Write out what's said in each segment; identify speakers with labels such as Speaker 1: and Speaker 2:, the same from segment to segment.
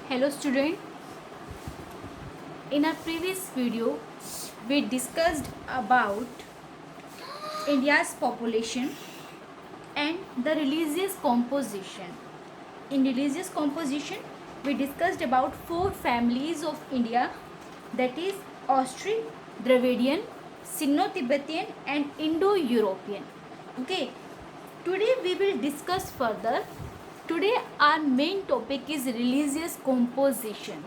Speaker 1: Hello student, in our previous video we discussed about India's population and the religious composition. In religious composition we discussed about four families of India, that is Austrian, Dravidian, Sino-Tibetan and Indo-European. Okay, today we will discuss further. Today our main topic is religious composition.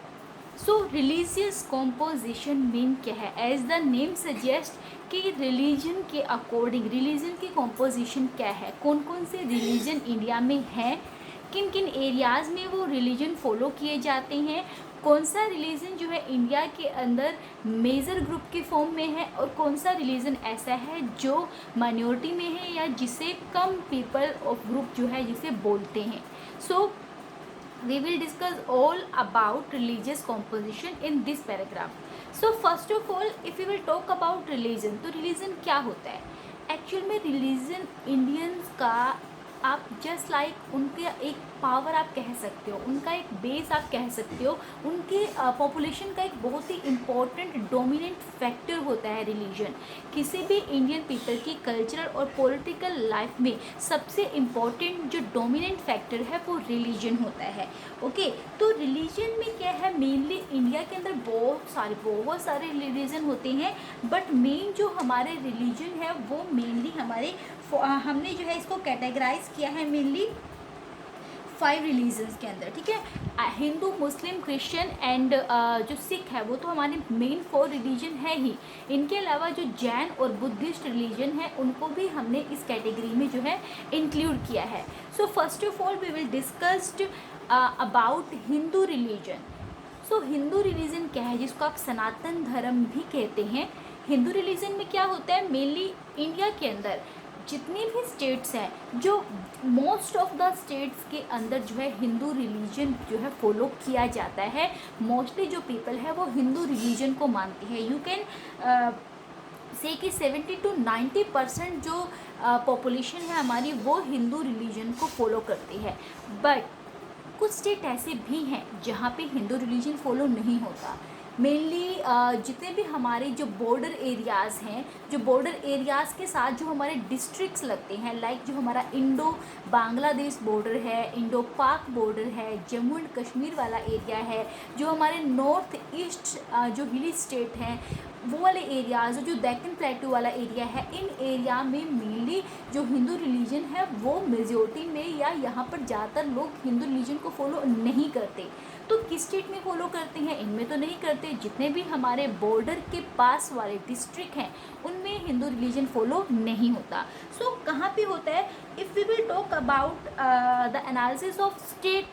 Speaker 1: So religious composition mean क्या है? As the name suggest कि religion के according religion की composition क्या है, कौन कौन से रिलीजन इंडिया में हैं, किन किन एरियाज़ में वो रिलीजन फॉलो किए जाते हैं, कौन सा रिलीजन जो है इंडिया के अंदर मेजर ग्रुप के फॉर्म में है और कौन सा रिलीजन ऐसा है जो माइनॉरिटी में है या जिसे कम पीपल ऑफ ग्रुप जो है जिसे बोलते हैं. सो we will discuss all about religious composition in this paragraph. So first of all, if we will talk about religion, तो religion क्या होता है? एक्चुअल में रिलीजन इंडियंस का आप जस्ट लाइक उनके एक पावर आप कह सकते हो, उनका एक बेस आप कह सकते हो, उनके पॉपुलेशन का एक बहुत ही इम्पोर्टेंट डोमिनेंट फैक्टर होता है रिलीजन. किसी भी इंडियन पीपल की कल्चरल और पॉलिटिकल लाइफ में सबसे इम्पोर्टेंट जो डोमिनेंट फैक्टर है वो रिलीजन होता है. ओके, तो रिलीजन में क्या है, मेनली इंडिया के अंदर बहुत सारे रिलीजन होते हैं, बट मेन जो हमारे रिलीजन है वो मेनली हमने जो है इसको कैटेगराइज किया है मेनली 5 रिलीजन्स के अंदर. ठीक है, हिंदू, मुस्लिम, क्रिश्चियन एंड जो सिख है वो तो हमारे मेन 4 रिलीजन है ही. इनके अलावा जो जैन और बुद्धिस्ट रिलीजन है उनको भी हमने इस कैटेगरी में जो है इंक्लूड किया है. So first of all we will discussed about Hindu religion. सो हिंदू रिलीजन क्या है, जिसको आप सनातन धर्म भी कहते हैं. हिंदू रिलीजन में क्या होता है, मेनली इंडिया के अंदर जितनी भी स्टेट्स हैं, जो मोस्ट ऑफ द स्टेट्स के अंदर जो है हिंदू रिलीजन जो है फॉलो किया जाता है. मोस्टली जो पीपल है वो हिंदू रिलीजन को मानती है. यू कैन से कि 70 to 90% जो पॉपुलेशन है हमारी वो हिंदू रिलीजन को फॉलो करती है. बट कुछ स्टेट ऐसे भी हैं जहाँ पे हिंदू रिलीजन फॉलो नहीं होता. मेनली जितने भी हमारे जो बॉर्डर एरियाज़ हैं, जो बॉर्डर एरियाज़ के साथ जो हमारे डिस्ट्रिक्ट्स लगते हैं, लाइक जो हमारा इंडो बांग्लादेश बॉर्डर है, इंडो पाक बॉर्डर है, जम्मू एंड कश्मीर वाला एरिया है, जो हमारे नॉर्थ ईस्ट जो हिली स्टेट हैं वो वाले एरियाज़, जो डेक्कन प्लेटू वाला एरिया है, इन एरिया में मेनली जो हिंदू रिलीजन है वो मेजॉरिटी में या यहाँ पर ज़्यादातर लोग हिंदू रिलीजन को फॉलो नहीं करते. तो किस स्टेट में फॉलो करते हैं, इनमें तो नहीं करते. जितने भी हमारे बॉर्डर के पास वाले डिस्ट्रिक्ट हैं उनमें हिंदू रिलीजन फॉलो नहीं होता. सो कहाँ पे होता है, if we will talk about the analysis of state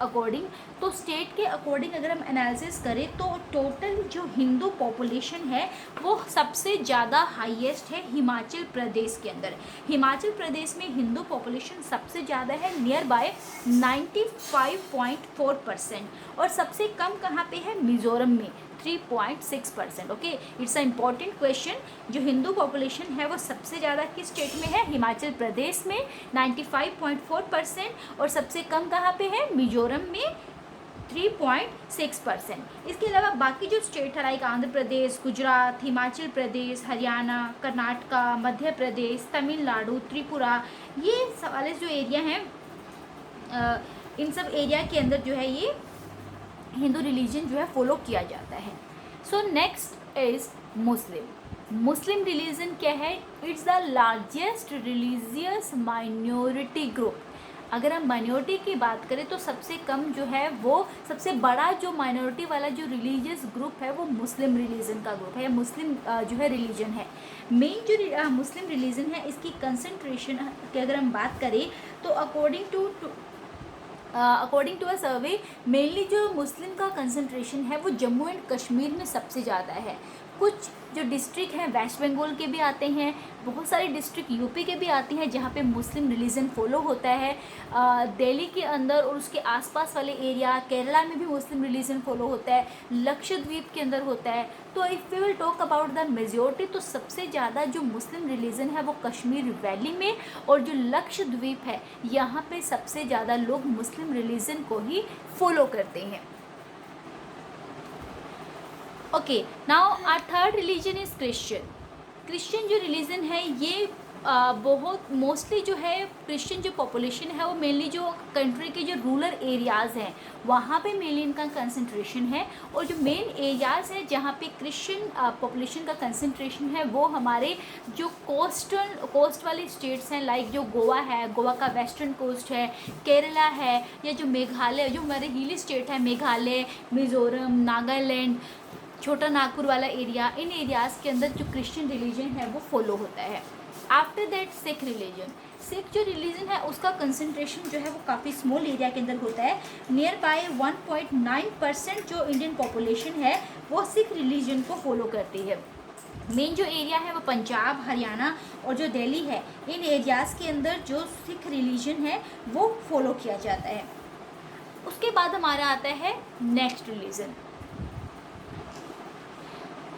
Speaker 1: according, तो स्टेट के अकॉर्डिंग अगर हम एनालिसिस करें तो टोटल जो हिंदू पॉपुलेशन है वो सबसे ज़्यादा हाईएस्ट है हिमाचल प्रदेश के अंदर. हिमाचल प्रदेश में हिंदू पॉपुलेशन सबसे ज़्यादा है, नियर बाय 95.4%. और सबसे कम कहाँ पे है, मिज़ोरम में 3.6%. Okay, it's a important question. जो हिंदू पॉपुलेशन है वो सबसे ज़्यादा किस स्टेट में है, हिमाचल प्रदेश में 95.4%, और सबसे कम कहाँ पे है, मिजोरम में 3.6%. इसके अलावा बाकी जो स्टेट है लाइक आंध्र प्रदेश, गुजरात, हिमाचल प्रदेश, हरियाणा, कर्नाटका, मध्य प्रदेश, तमिलनाडु, त्रिपुरा, ये वाले जो एरिया हैं इन सब एरिया के अंदर जो है ये हिंदू रिलीजन जो है फॉलो किया जाता है. So next is Muslim. Muslim religion क्या है, it's the largest religious minority group. अगर हम माइनॉरिटी की बात करें तो सबसे कम जो है वो सबसे बड़ा जो माइनॉरिटी वाला जो रिलीजियस ग्रुप है वो मुस्लिम रिलीजन का ग्रुप है, मुस्लिम जो है रिलीजन है. मेन जो मुस्लिम रिलीजन है इसकी कंसंट्रेशन की अगर हम बात करें तो according to a survey mainly जो मुस्लिम का कंसंट्रेशन है वो जम्मू एंड कश्मीर में सबसे ज़्यादा है. कुछ जो डिस्ट्रिक्ट हैं वेस्ट बंगाल के भी आते हैं, बहुत सारे डिस्ट्रिक्ट यूपी के भी आते हैं जहाँ पे मुस्लिम रिलीजन फॉलो होता है. दिल्ली के अंदर और उसके आसपास वाले एरिया, केरला में भी मुस्लिम रिलीजन फॉलो होता है, लक्षद्वीप के अंदर होता है. तो if we will talk about the majority, तो सबसे ज़्यादा जो मुस्लिम रिलीजन है वो कश्मीर वैली में और जो लक्षद्वीप है यहाँ पे सबसे ज़्यादा लोग मुस्लिम रिलीजन को ही फॉलो करते हैं. Okay, now our third religion is Christian. Christian जो रिलीजन है ये बहुत मोस्टली जो है क्रिश्चियन जो पॉपुलेशन है वो मेनली जो कंट्री के जो रूरल एरियाज़ हैं वहाँ पे मेनली इनका कंसंट्रेशन है। और जो मेन एरियाज़ है जहाँ पे क्रिश्चियन पॉपुलेशन का कंसंट्रेशन है वो हमारे जो कोस्ट वाले स्टेट्स हैं, लाइक जो गोवा है, गोवा का वेस्टर्न कोस्ट है, केरला है, या जो मेघालय, जो हमारे हिली स्टेट है, मेघालय, मिज़ोरम, नागालैंड, छोटा नागपुर वाला एरिया, इन एरियाज़ के अंदर जो क्रिश्चियन रिलीजन है वो फॉलो होता है। After that Sikh religion, Sikh जो रिलीजन है उसका कंसंट्रेशन जो है वो काफ़ी स्मॉल एरिया के अंदर होता है। नियर बाय 1.9% जो इंडियन पॉपुलेशन है वो सिख रिलीजन को फॉलो करती है। मेन जो एरिया है वो पंजाब, हरियाणा और जो दिल्ली है, इन एरियाज़ के अंदर जो सिख रिलीजन है वो फॉलो किया जाता है। उसके बाद हमारा आता है next religion.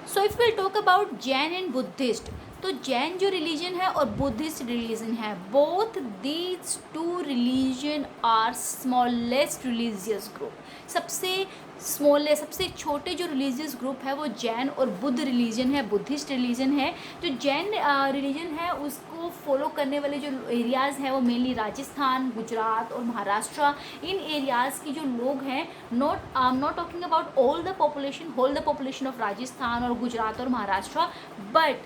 Speaker 1: So if will talk about Jain and Buddhist, तो जैन जो रिलीजन है और बुद्धिस्ट रिलीजन है, both these two religion are smallest religious group. सबसे छोटे जो रिलीजियस ग्रुप है वो जैन और बुद्ध रिलीजन है, बुद्धिस्ट रिलीजन है। जो जैन रिलीजन है उसको फॉलो करने वाले जो एरियाज़ हैं वो मेनली राजस्थान, गुजरात और महाराष्ट्र, इन एरियाज़ की जो लोग हैं, I am not talking about whole the population of Rajasthan और गुजरात और महाराष्ट्र, बट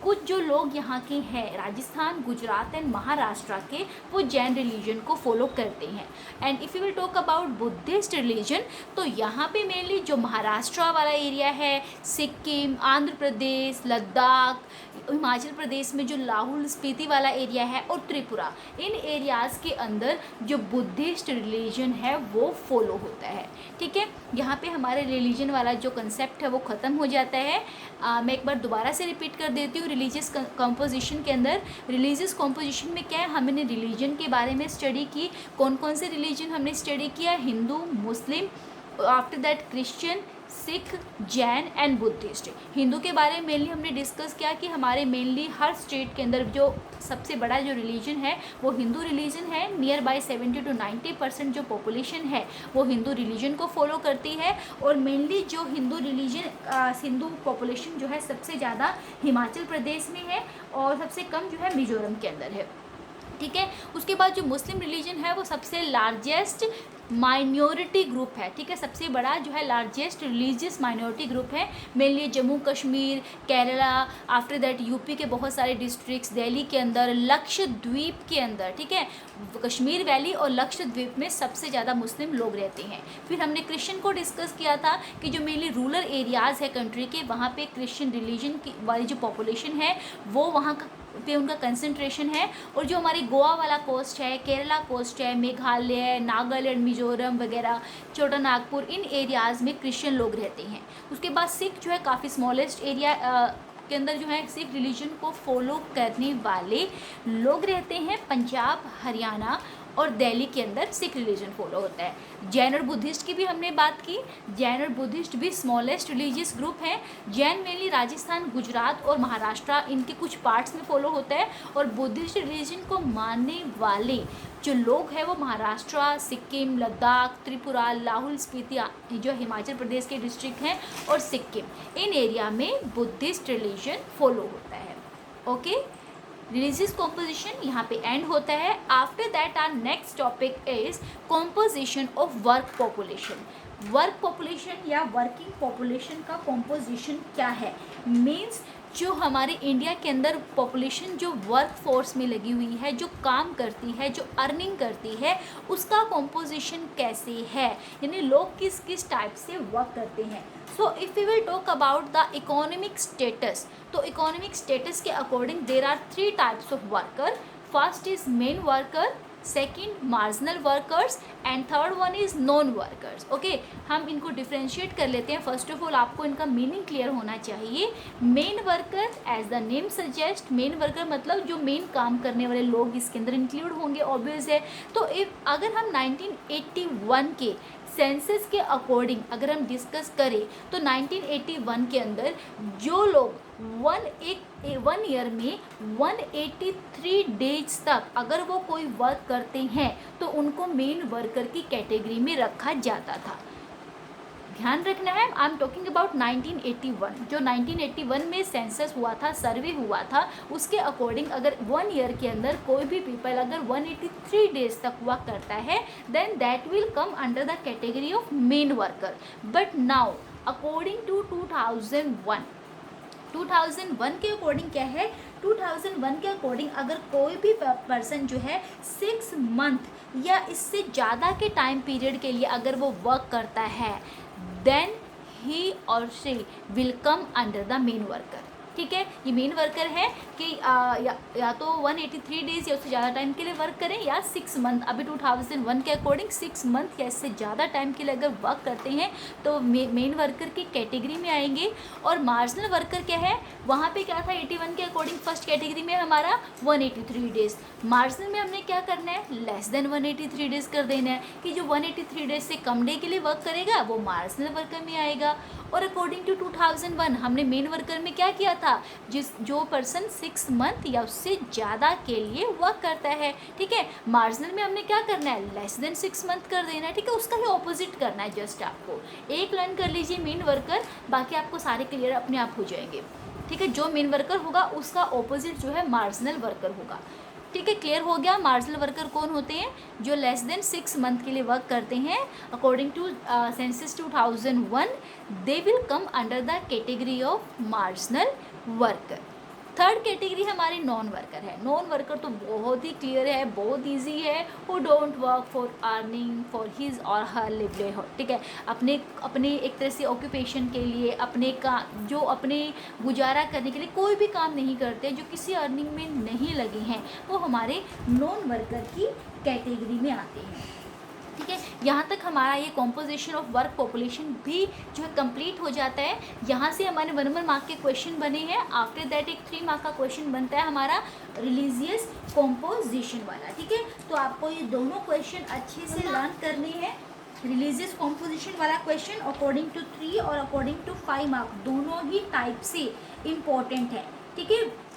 Speaker 1: कुछ जो लोग यहाँ के हैं राजस्थान, गुजरात एंड महाराष्ट्र के, वो जैन रिलीजन को फॉलो करते हैं। And if you will talk about Buddhist religion, तो यहाँ पे मेनली जो महाराष्ट्र वाला एरिया है, सिक्किम, आंध्र प्रदेश, लद्दाख, हिमाचल प्रदेश में जो लाहौल स्पीति वाला एरिया है और त्रिपुरा, इन एरियाज़ के अंदर जो बुद्धिस्ट रिलीजन है वो फॉलो होता है। ठीक है, यहाँ पे हमारे रिलीजन वाला जो कंसेप्ट है वो ख़त्म हो जाता है। मैं एक बार दोबारा से रिपीट कर देती हूँ। रिलीजियस कंपोजिशन के अंदर, रिलीजियस कंपोजिशन में क्या है, हमने रिलीजन के बारे में स्टडी की। कौन कौन से रिलीजन हमने स्टडी किया? Hindu, Muslim, after that Christian, Sikh, Jain and Buddhist. Hindu के बारे में मेनली हमने डिस्कस किया कि हमारे मेनली हर स्टेट के अंदर जो सबसे बड़ा जो रिलीजन है वो हिंदू रिलीजन है। नियर बाय 70 to 90% जो पॉपुलेशन है वो हिंदू रिलीजन को फॉलो करती है। और मेनली जो हिंदू पॉपुलेशन जो है सबसे ज़्यादा हिमाचल प्रदेश में है और सबसे कम जो है मिजोरम के अंदर है। ठीक है, उसके बाद जो मुस्लिम रिलीजन है वो सबसे लार्जेस्ट माइनॉरिटी ग्रुप है। ठीक है, सबसे बड़ा जो है लार्जेस्ट रिलीजियस माइनॉरिटी ग्रुप है। Mainly Jammu Kashmir, Kerala, after that UP के बहुत सारे डिस्ट्रिक्ट्स, दिल्ली के अंदर, लक्षद्वीप के अंदर, ठीक है, कश्मीर वैली और लक्षद्वीप में सबसे ज़्यादा मुस्लिम लोग रहते हैं। फिर हमने क्रिश्चियन को डिस्कस किया था कि जो मेनली रूरल एरियाज़ है कंट्री के, वहाँ पे क्रिश्चियन रिलीजन की वाली जो पॉपुलेशन है वो वहाँ पे उनका कंसंट्रेशन है। और जो हमारी गोवा वाला कोस्ट है, केरला कोस्ट है, मेघालय, नागालैंड, मिजोरम वगैरह, छोटा नागपुर, इन एरियाज़ में क्रिश्चियन लोग रहते हैं। उसके बाद सिख जो है काफ़ी स्मॉलेस्ट एरिया के अंदर जो है सिख रिलीजन को फॉलो करने वाले लोग रहते हैं। पंजाब, हरियाणा और दिल्ली के अंदर सिख रिलीजन फॉलो होता है। जैन और बुद्धिस्ट की भी हमने बात की। जैन और बुद्धिस्ट भी स्मॉलेस्ट रिलीजियस ग्रुप हैं। जैन मेनली राजस्थान, गुजरात और महाराष्ट्र इनके कुछ पार्ट्स में फॉलो होता है। और बुद्धिस्ट रिलीजन को मानने वाले जो लोग हैं वो महाराष्ट्र, सिक्किम, लद्दाख, त्रिपुरा, लाहौल स्पीति जो हिमाचल प्रदेश के डिस्ट्रिक्ट हैं और सिक्किम, इन एरिया में बुद्धिस्ट रिलीजन फॉलो होता है। ओके, रिलीजियस कॉम्पोजिशन यहाँ पे एंड होता है। After that our next topic is composition of work population. Work population या वर्किंग पॉपुलेशन का कॉम्पोजिशन क्या है? मीन्स जो हमारे इंडिया के अंदर पॉपुलेशन जो वर्क फोर्स में लगी हुई है, जो काम करती है, जो अर्निंग करती है, उसका कॉम्पोजिशन कैसे है, यानी लोग किस किस टाइप से वर्क करते हैं। So if we will talk about the economic status, तो इकोनॉमिक स्टेटस के according there are 3 types of worker. First is main worker, second marginal workers and third one is non workers. Okay, हम इनको differentiate कर लेते हैं। First of all आपको इनका meaning clear होना चाहिए। Main worker, as the name suggest, main worker मतलब जो मेन काम करने वाले लोग इसके अंदर इंक्लूड होंगे, ऑब्वियस है। तो अगर हम 1981 के सेंसस के अकॉर्डिंग अगर हम डिस्कस करें तो 1981 के अंदर जो लोग 1 ईयर में 183 डेज तक अगर वो कोई वर्क करते हैं तो उनको मेन वर्कर की कैटेगरी में रखा जाता था। ध्यान रखना है, आई एम टॉकिंग अबाउट 1981। जो 1981 में सेंसस हुआ था, सर्वे हुआ था, उसके अकॉर्डिंग अगर 1 ईयर के अंदर कोई भी पीपल अगर 183 डेज तक वर्क करता है, then that will come under the category of main worker. But now according to 2001 के अकॉर्डिंग क्या है, 2001 के अकॉर्डिंग अगर कोई भी पर्सन जो है 6 मंथ या इससे ज़्यादा के टाइम पीरियड के लिए अगर वो वर्क करता है, देन ही और she will come under the main worker. ठीक है, ये मेन वर्कर है कि या तो 183 डेज या उससे ज़्यादा टाइम के लिए वर्क करें, या 6 मंथ। अभी 2001 के अकॉर्डिंग 6 मंथ या इससे ज़्यादा टाइम के लिए अगर वर्क करते हैं तो मेन वर्कर की कैटेगरी में आएंगे। और मार्जिनल वर्कर क्या है, वहाँ पे क्या था 81 के अकॉर्डिंग, फर्स्ट कैटेगरी में हमारा 183 डेज। मार्जिनल में हमने क्या करना है, लेस देन 183 डेज कर देना है, कि जो 183 डेज से कम डे के लिए वर्क करेगा वो मार्जिनल वर्कर में आएगा। और अकॉर्डिंग टू 2001 हमने मेन वर्कर में क्या किया था, जो पर्सन 6 मंथ या उससे ज़्यादा के लिए वर्क करता है। ठीक है, मार्जिनल में हमने क्या करना है, लेस देन 6 मंथ कर देना है। ठीक है, उसका ही ऑपोजिट करना है। जस्ट आपको एक लर्न कर लीजिए मेन वर्कर, बाकी आपको सारे क्लियर अपने आप हो जाएंगे। ठीक है, जो मेन वर्कर होगा उसका ऑपोजिट जो है मार्जिनल वर्कर होगा। ठीक है, क्लियर हो गया। मार्जिनल वर्कर कौन होते हैं, जो लेस देन 6 मंथ के लिए वर्क करते हैं। According to census 2001 they will come under the category of marginal worker. Third category हमारी नॉन वर्कर है। नॉन वर्कर तो बहुत ही क्लियर है, बहुत इजी है। Who don't work for earning for his or her livelihood. ठीक है, अपने एक तरह से ऑक्यूपेशन के लिए, जो अपने गुजारा करने के लिए कोई भी काम नहीं करते, जो किसी अर्निंग में नहीं लगे हैं, वो हमारे नॉन वर्कर की कैटेगरी में आते हैं। ठीक है, यहाँ तक हमारा ये कॉम्पोजिशन ऑफ वर्क पॉपुलेशन भी जो है कंप्लीट हो जाता है। यहाँ से हमारे 1 मार्क के क्वेश्चन बने हैं। आफ्टर दैट एक 3 मार्क का क्वेश्चन बनता है हमारा रिलीजियस कॉम्पोजिशन वाला। ठीक है, तो आपको ये दोनों क्वेश्चन अच्छे से लर्न करने हैं। रिलीजियस कॉम्पोजिशन वाला क्वेश्चन अकॉर्डिंग टू 3 और अकॉर्डिंग टू 5 मार्क दोनों ही टाइप से इम्पोर्टेंट है। ठीक है,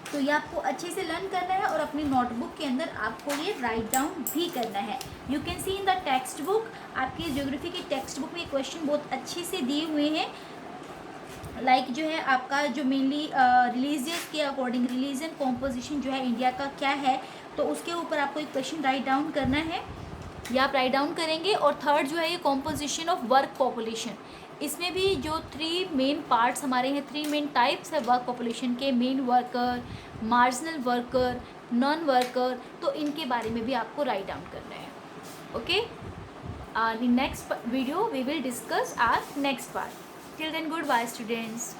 Speaker 1: तो ये आपको अच्छे से लर्न करना है और अपनी नोटबुक के अंदर आपको ये राइट डाउन भी करना है। You can see in the text book, आपकी ज्योग्राफी की टेक्स्ट बुक में क्वेश्चन बहुत अच्छे से दिए हुए हैं। लाइक जो है आपका जो मेनली रिलीजियस के अकॉर्डिंग रिलीजन कॉम्पोजिशन जो है इंडिया का क्या है, तो उसके ऊपर आपको एक क्वेश्चन राइट डाउन करना है, या आप राइट डाउन करेंगे। और थर्ड जो है ये कॉम्पोजिशन ऑफ वर्क पॉपुलेशन, इसमें भी जो 3 मेन पार्ट्स हमारे हैं, 3 मेन टाइप्स है वर्क पॉपुलेशन के, main worker, marginal worker, non worker, तो इनके बारे में भी आपको राइट डाउन करना है। Okay, in next video we will discuss our next part. Till then goodbye students.